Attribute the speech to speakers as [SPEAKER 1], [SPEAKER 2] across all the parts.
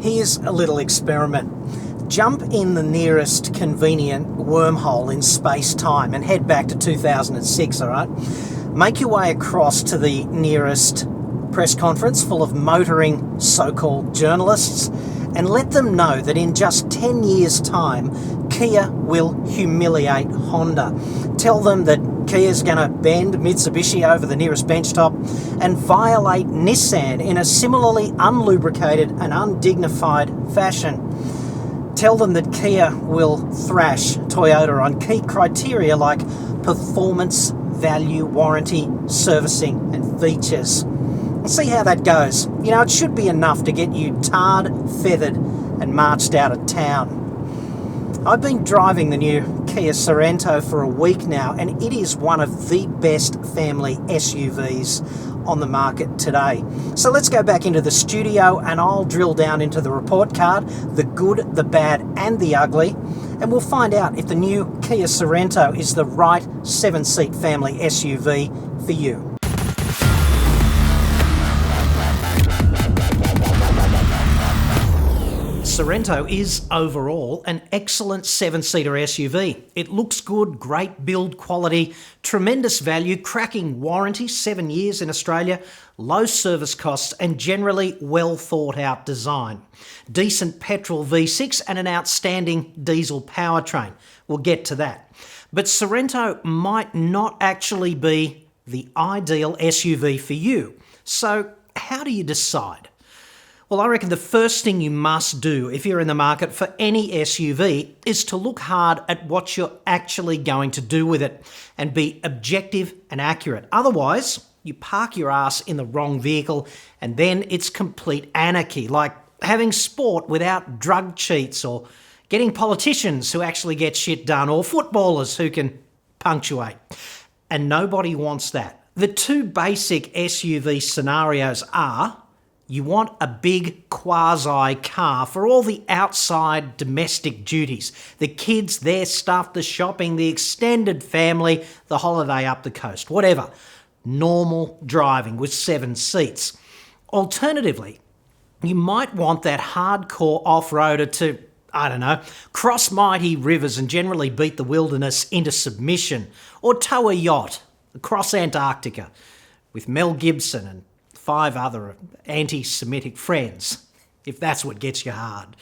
[SPEAKER 1] Here's a little experiment. Jump in the nearest convenient wormhole in space-time and head back to 2006, all right? Make your way across to the nearest press conference full of motoring so-called journalists and let them know that in just 10 years' time, Kia will humiliate Honda. Tell them that Kia's going to bend Mitsubishi over the nearest bench top and violate Nissan in a similarly unlubricated and undignified fashion. Tell them that Kia will thrash Toyota on key criteria like performance, value, warranty, servicing and features. We'll see how that goes. You know, it should be enough to get you tarred, feathered and marched out of town. I've been driving the new Kia Sorento for a week now, and it is one of the best family SUVs on the market today. So let's go back into the studio and I'll drill down into the report card, the good, the bad and the ugly, and we'll find out if the new Kia Sorento is the right 7-seat family SUV for you. Sorento is overall an excellent 7-seater SUV. It looks good, great build quality, tremendous value, cracking warranty, 7 years in Australia, low service costs and generally well thought out design. Decent petrol V6 and an outstanding diesel powertrain. We'll get to that. But Sorento might not actually be the ideal SUV for you. So how do you decide? Well, I reckon the first thing you must do if you're in the market for any SUV is to look hard at what you're actually going to do with it and be objective and accurate. Otherwise, you park your ass in the wrong vehicle and then it's complete anarchy, like having sport without drug cheats or getting politicians who actually get shit done or footballers who can punctuate. And nobody wants that. The two basic SUV scenarios are: you want a big quasi car for all the outside domestic duties. The kids, their stuff, the shopping, the extended family, the holiday up the coast, whatever. Normal driving with 7 seats. Alternatively, you might want that hardcore off-roader to, I don't know, cross mighty rivers and generally beat the wilderness into submission, or tow a yacht across Antarctica with Mel Gibson and 5 other anti-Semitic friends, if that's what gets you hard.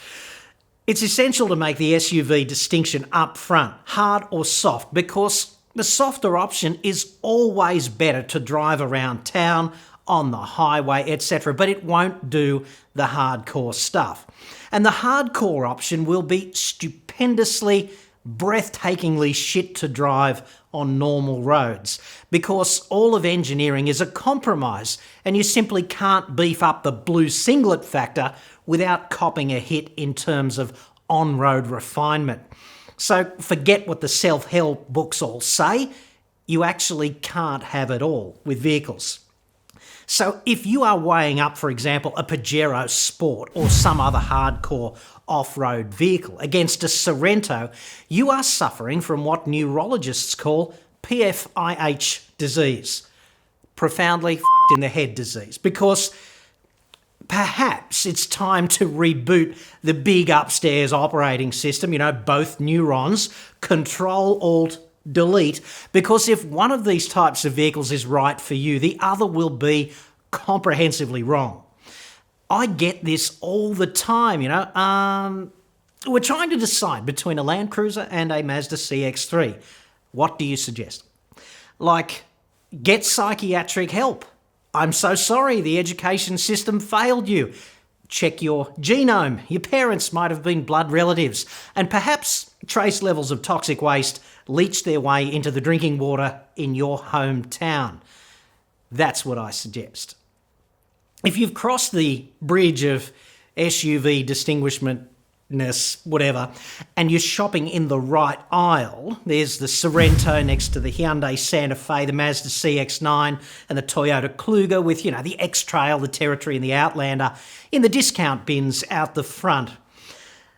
[SPEAKER 1] It's essential to make the SUV distinction up front, hard or soft, because the softer option is always better to drive around town, on the highway, etc., but it won't do the hardcore stuff. And the hardcore option will be stupendously, breathtakingly shit to drive on normal roads, because all of engineering is a compromise and you simply can't beef up the blue singlet factor without copping a hit in terms of on-road refinement. So forget what the self-help books all say, you actually can't have it all with vehicles. So if you are weighing up, for example, a Pajero Sport or some other hardcore off-road vehicle against a Sorento, you are suffering from what neurologists call PFIH disease, profoundly fucked in the head disease, because perhaps it's time to reboot the big upstairs operating system, you know, both neurons, Control-Alt-Delete, because if one of these types of vehicles is right for you, the other will be comprehensively wrong. I get this all the time, you know. We're trying to decide between a Land Cruiser and a Mazda CX-3. What do you suggest? Like, get psychiatric help. I'm so sorry, the education system failed you. Check your genome. Your parents might have been blood relatives, and perhaps trace levels of toxic waste leach their way into the drinking water in your hometown. That's what I suggest. If you've crossed the bridge of SUV distinguishmentness, whatever, and you're shopping in the right aisle, there's the Sorento next to the Hyundai Santa Fe, the Mazda CX-9 and the Toyota Kluger with, you know, the X-Trail, the Territory and the Outlander in the discount bins out the front.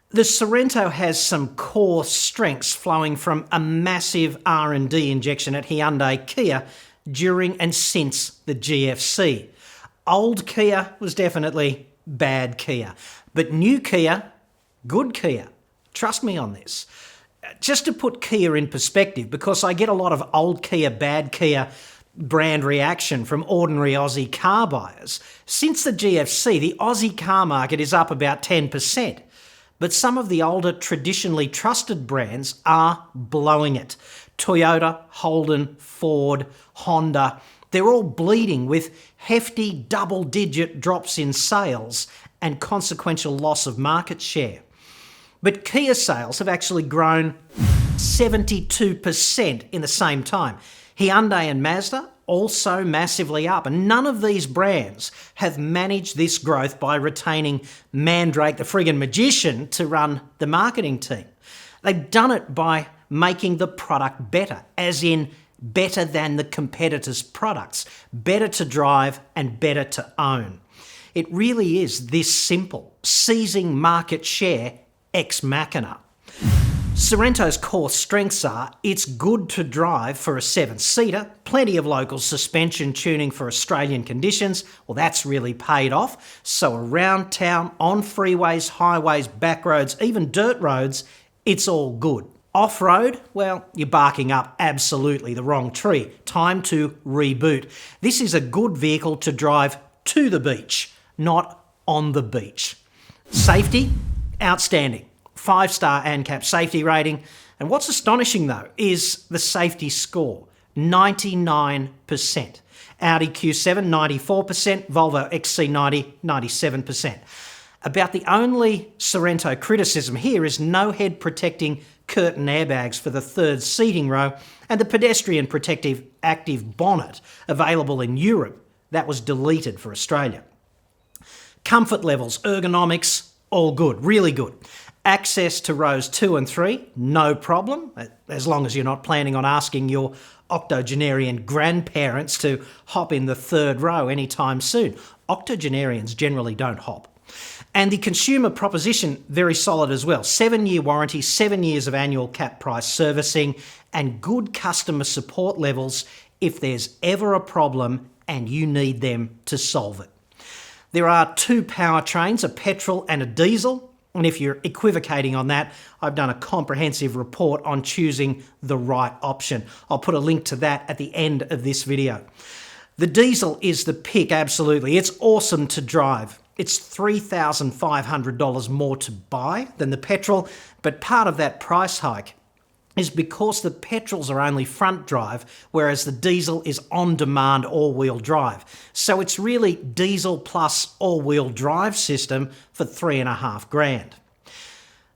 [SPEAKER 1] The Sorento has some core strengths flowing from a massive R&D injection at Hyundai Kia during and since the GFC. Old Kia was definitely bad Kia, But new Kia, good Kia. Trust me on this. Just to put Kia in perspective, because I get a lot of old Kia, bad Kia brand reaction from ordinary Aussie car buyers. Since the GFC, the Aussie car market is up about 10%. But some of the older, traditionally trusted brands are blowing it. Toyota, Holden, Ford, Honda, they're all bleeding with hefty double-digit drops in sales and consequential loss of market share. But Kia sales have actually grown 72% in the same time. Hyundai and Mazda also massively up, and none of these brands have managed this growth by retaining Mandrake, the friggin' magician, to run the marketing team. They've done it by making the product better, as in better than the competitors' products, better to drive and better to own. It really is this simple, seizing market share ex machina. Sorento's core strengths are it's good to drive for a 7-seater, plenty of local suspension tuning for Australian conditions. Well, that's really paid off. So around town, on freeways, highways, backroads, even dirt roads, it's all good. Off-road, well, you're barking up absolutely the wrong tree. Time to reboot. This is a good vehicle to drive to the beach, not on the beach. Safety, outstanding. 5-star ANCAP safety rating. And what's astonishing though is the safety score, 99%. Audi Q7, 94%. Volvo XC90, 97%. About the only Sorento criticism here is no head protecting curtain airbags for the third seating row and the pedestrian protective active bonnet available in Europe. That was deleted for Australia. Comfort levels, ergonomics, all good, really good. Access to rows 2 and 3, no problem, as long as you're not planning on asking your octogenarian grandparents to hop in the third row anytime soon. Octogenarians generally don't hop. And the consumer proposition, very solid as well. 7-year warranty, 7 years of annual cap price servicing, and good customer support levels if there's ever a problem and you need them to solve it. There are 2 powertrains, a petrol and a diesel. And if you're equivocating on that, I've done a comprehensive report on choosing the right option. I'll put a link to that at the end of this video. The diesel is the pick, absolutely. It's awesome to drive. It's $3,500 more to buy than the petrol, but part of that price hike is because the petrols are only front drive, whereas the diesel is on-demand all-wheel drive. So it's really diesel plus all-wheel drive system for $3,500.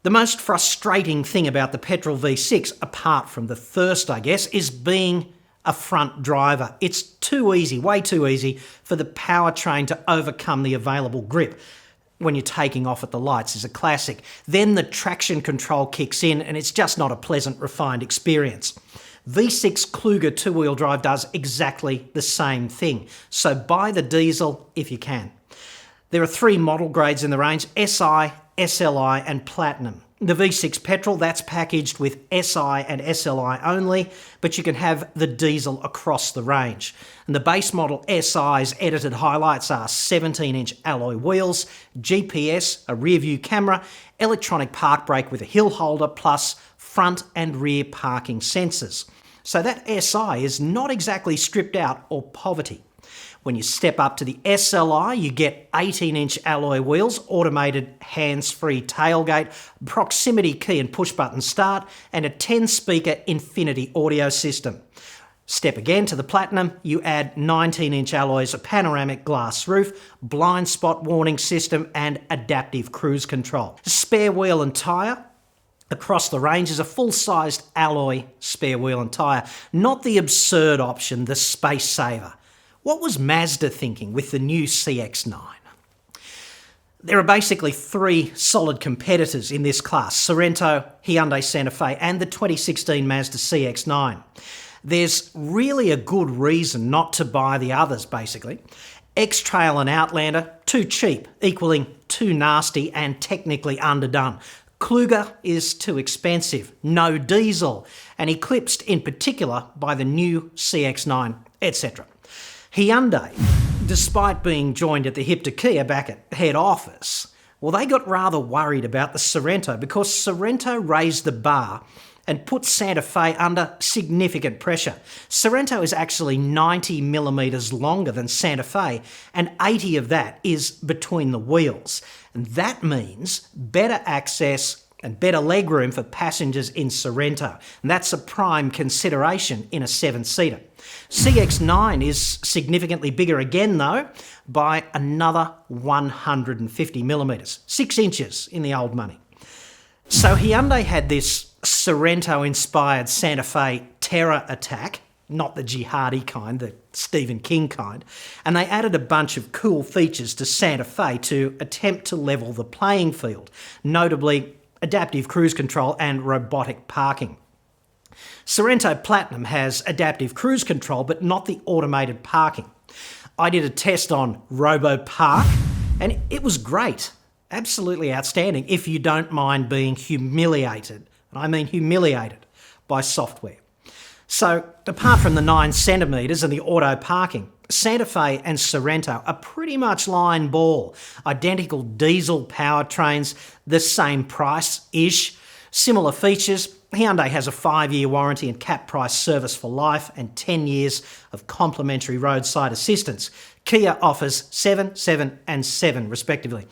[SPEAKER 1] The most frustrating thing about the petrol V6, apart from the thirst, I guess, is being a front driver. It's too easy, way too easy, for the powertrain to overcome the available grip. When you're taking off at the lights is a classic. Then the traction control kicks in and it's just not a pleasant, refined experience. V6 Kluger 2-wheel drive does exactly the same thing. So buy the diesel if you can. There are 3 model grades in the range, SI, SLI and Platinum. The V6 petrol, that's packaged with SI and SLI only, but you can have the diesel across the range. And the base model SI's edited highlights are 17-inch alloy wheels, GPS, a rear view camera, electronic park brake with a hill holder, plus front and rear parking sensors. So that SI is not exactly stripped out or poverty. When you step up to the SLI, you get 18-inch alloy wheels, automated hands-free tailgate, proximity key and push-button start, and a 10-speaker Infinity audio system. Step again to the Platinum, you add 19-inch alloys, a panoramic glass roof, blind spot warning system, and adaptive cruise control. Spare wheel and tyre. Across the range is a full-sized alloy spare wheel and tyre, not the absurd option, the space saver. What was Mazda thinking with the new CX-9? There are basically 3 solid competitors in this class, Sorento, Hyundai Santa Fe and the 2016 Mazda CX-9. There's really a good reason not to buy the others, basically. X-Trail and Outlander, too cheap, equaling too nasty and technically underdone. Kluger is too expensive, no diesel, and eclipsed in particular by the new CX-9, etc. Hyundai, despite being joined at the hip to Kia back at head office, Well, they got rather worried about the Sorento because Sorento raised the bar and put Santa Fe under significant pressure. Sorento is actually 90 millimetres longer than Santa Fe, and 80 of that is between the wheels. And that means better access and better legroom for passengers in Sorento. And that's a prime consideration in a 7-seater. CX9 is significantly bigger again though, by another 150 millimetres, 6 inches in the old money. So Hyundai had this Sorento-inspired Santa Fe terror attack, not the jihadi kind, the Stephen King kind, and they added a bunch of cool features to Santa Fe to attempt to level the playing field, notably adaptive cruise control and robotic parking. Sorento Platinum has adaptive cruise control, but not the automated parking. I did a test on RoboPark, and it was great. Absolutely outstanding if you don't mind being humiliated, and I mean humiliated, by software. So, apart from the 9 centimetres and the auto parking, Santa Fe and Sorento are pretty much line ball. Identical diesel powertrains, the same price-ish, similar features. Hyundai has a 5-year warranty and cap price service for life and 10 years of complimentary roadside assistance. Kia offers 7, 7 and 7 respectively.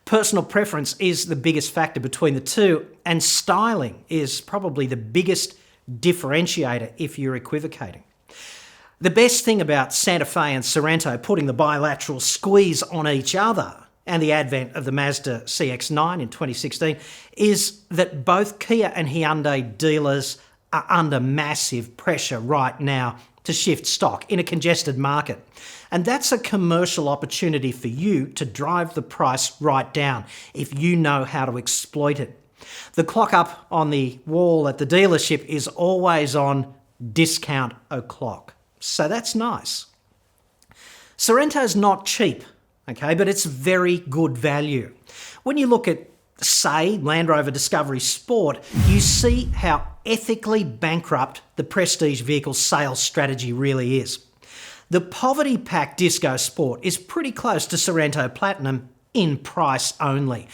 [SPEAKER 1] Personal preference is the biggest factor between the two, and styling is probably the biggest differentiator if you're equivocating. The best thing about Santa Fe and Sorento putting the bilateral squeeze on each other and the advent of the Mazda CX-9 in 2016 is that both Kia and Hyundai dealers are under massive pressure right now to shift stock in a congested market. And that's a commercial opportunity for you to drive the price right down if you know how to exploit it. The clock up on the wall at the dealership is always on discount o'clock. So that's nice. Sorento's not cheap, okay, but it's very good value. When you look at, say, Land Rover Discovery Sport, you see how ethically bankrupt the prestige vehicle sales strategy really is. The Poverty Pack Disco Sport is pretty close to Sorento Platinum in price only.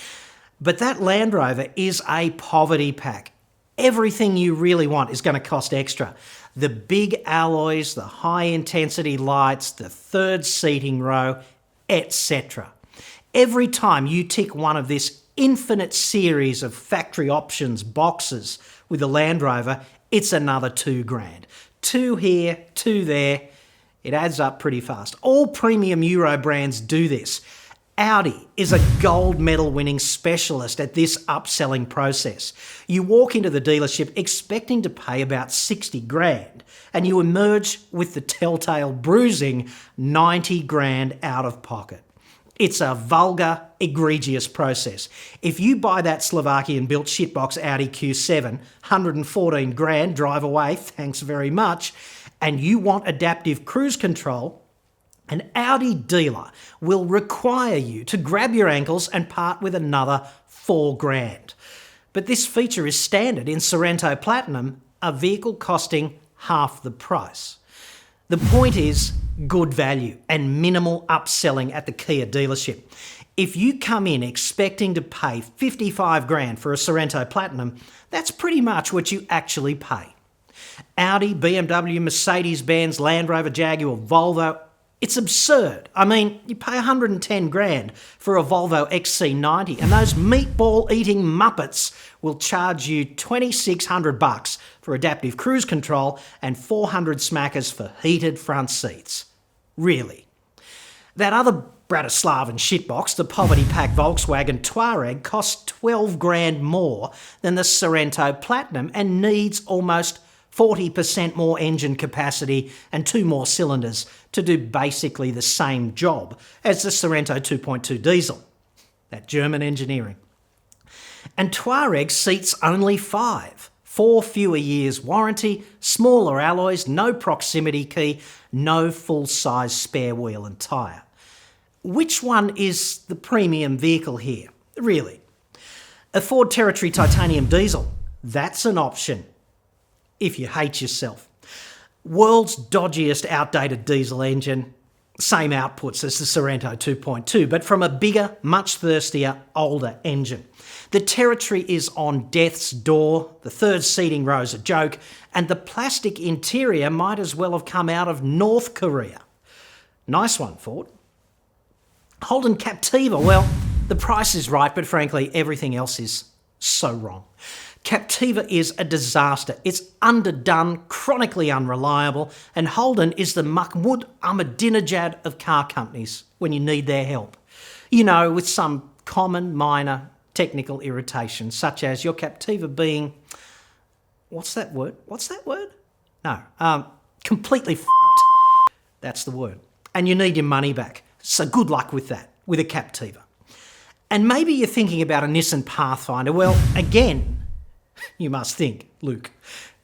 [SPEAKER 1] But that Land Rover is a poverty pack. Everything you really want is going to cost extra. The big alloys, the high-intensity lights, the third seating row, etc. Every time you tick one of this infinite series of factory options boxes with the Land Rover, it's another $2,000. 2 here, 2 there. It adds up pretty fast. All premium Euro brands do this. Audi is a gold medal winning specialist at this upselling process. You walk into the dealership expecting to pay about $60,000 and you emerge with the telltale bruising $90,000 out of pocket. It's a vulgar, egregious process. If you buy that Slovakian-built shitbox Audi Q7, $114,000, drive away, thanks very much, and you want adaptive cruise control, an Audi dealer will require you to grab your ankles and part with another $4,000. But this feature is standard in Sorento Platinum, a vehicle costing half the price. The point is good value and minimal upselling at the Kia dealership. If you come in expecting to pay $55,000 for a Sorento Platinum, that's pretty much what you actually pay. Audi, BMW, Mercedes-Benz, Land Rover, Jaguar, Volvo, it's absurd. I mean, you pay $110,000 for a Volvo XC90 and those meatball-eating muppets will charge you $2,600 for adaptive cruise control and 400 smackers for heated front seats. Really. That other Bratislavan shitbox, the Poverty Pack Volkswagen Touareg, costs $12,000 more than the Sorento Platinum and needs almost 40% more engine capacity and 2 more cylinders to do basically the same job as the Sorento 2.2 diesel. That German engineering. And Touareg seats only 5. 4 fewer years warranty, smaller alloys, no proximity key, no full-size spare wheel and tyre. Which one is the premium vehicle here? Really? A Ford Territory Titanium diesel? That's an option if you hate yourself. World's dodgiest outdated diesel engine? Same outputs as the Sorento 2.2, but from a bigger, much thirstier, older engine. The territory is on death's door, the third seating row's a joke, and the plastic interior might as well have come out of North Korea. Nice one, Ford. Holden Captiva, well, the price is right, but frankly, everything else is so wrong. Captiva is a disaster. It's underdone, chronically unreliable, and Holden is the Mahmoud Ahmadinejad of car companies when you need their help. You know, with some common minor technical irritations, such as your Captiva being... What's that word? No, completely f***ed. That's the word. And you need your money back. So good luck with that, with a Captiva. And maybe you're thinking about a Nissan Pathfinder. Well, again, you must think, Luke,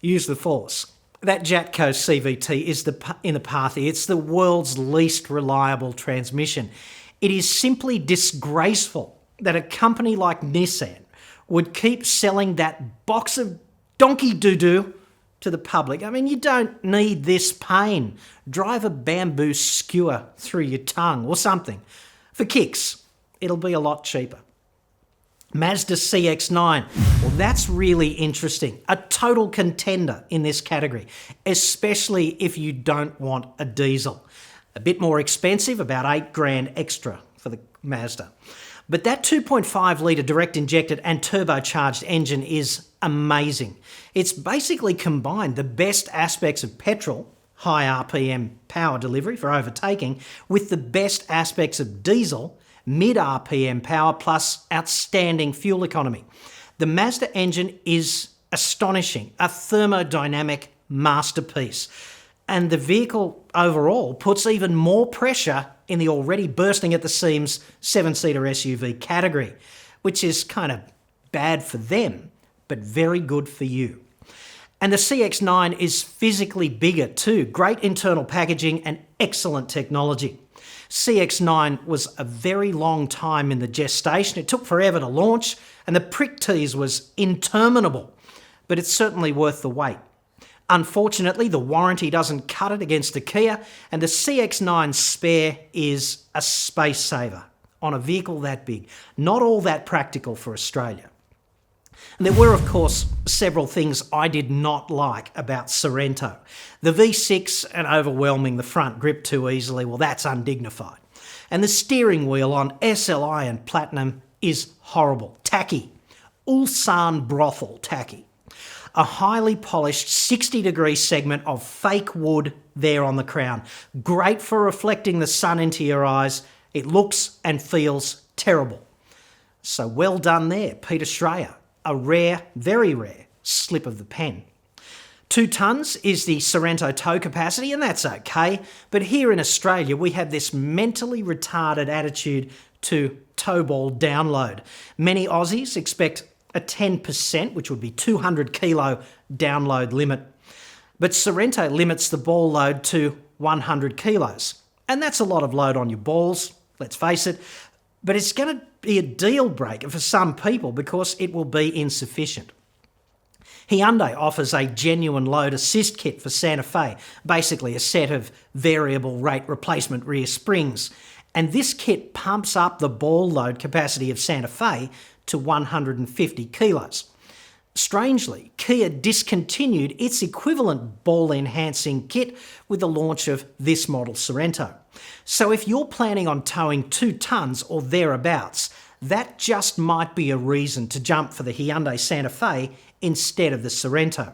[SPEAKER 1] use the force. That Jatco CVT is in the path here. It's the world's least reliable transmission. It is simply disgraceful that a company like Nissan would keep selling that box of donkey doo-doo to the public. I mean, you don't need this pain. Drive a bamboo skewer through your tongue or something. For kicks, it'll be a lot cheaper. Mazda CX-9, well, that's really interesting. A total contender in this category, especially if you don't want a diesel. A bit more expensive, about $8,000 extra for the Mazda. But that 2.5 litre direct injected and turbocharged engine is amazing. It's basically combined the best aspects of petrol, high RPM power delivery for overtaking, with the best aspects of diesel, mid RPM power plus outstanding fuel economy. The Mazda engine is astonishing, a thermodynamic masterpiece. And the vehicle overall puts even more pressure in the already bursting at the seams 7-seater SUV category, which is kind of bad for them, but very good for you. And the CX-9 is physically bigger too. Great internal packaging and excellent technology. CX-9 was a very long time in the gestation. It took forever to launch, and the prick tease was interminable, but it's certainly worth the wait. Unfortunately, the warranty doesn't cut it against the Kia, and the CX-9 Spare is a space saver on a vehicle that big. Not all that practical for Australia. And there were, of course, several things I did not like about Sorento. The V6 and overwhelming the front grip too easily, well, that's undignified. And the steering wheel on SLI and Platinum is horrible, tacky, Ulsan brothel tacky. A highly polished 60-degree segment of fake wood there on the crown. Great for reflecting the sun into your eyes. It looks and feels terrible. So well done there, Peter Schreier. A rare, very rare, slip of the pen. 2 tonnes is the Sorento tow capacity, and that's okay. But here in Australia, we have this mentally retarded attitude to tow ball download. Many Aussies expect a 10%, which would be 200 kilo download limit. But Sorento limits the ball load to 100 kilos. And that's a lot of load on your balls, let's face it. But it's going to be a deal breaker for some people because it will be insufficient. Hyundai offers a genuine load assist kit for Santa Fe, basically a set of variable rate replacement rear springs. And this kit pumps up the ball load capacity of Santa Fe to 150 kilos. Strangely, Kia discontinued its equivalent ball-enhancing kit with the launch of this model Sorento. So if you're planning on towing 2 tonnes or thereabouts, that just might be a reason to jump for the Hyundai Santa Fe instead of the Sorento.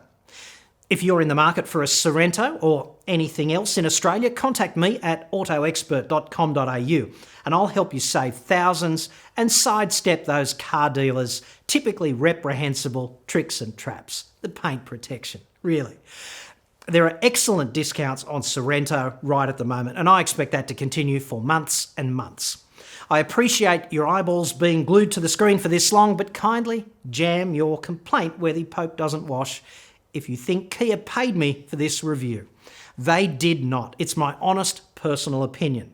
[SPEAKER 1] If you're in the market for a Sorento or anything else in Australia, contact me at autoexpert.com.au and I'll help you save thousands and sidestep those car dealers' typically reprehensible tricks and traps. The paint protection, really. There are excellent discounts on Sorento right at the moment, and I expect that to continue for months and months. I appreciate your eyeballs being glued to the screen for this long, but kindly jam your complaint where the Pope doesn't wash if you think Kia paid me for this review. They did not. It's my honest personal opinion.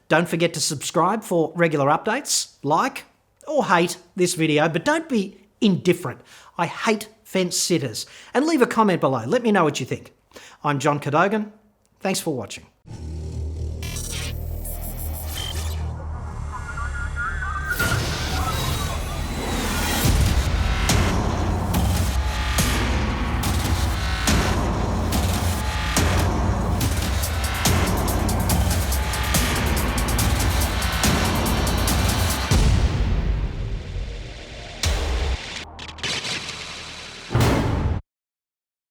[SPEAKER 1] Don't forget to subscribe for regular updates, like or hate this video, but don't be indifferent. I hate fence sitters. And leave a comment below. Let me know what you think. I'm John Cadogan. Thanks for watching.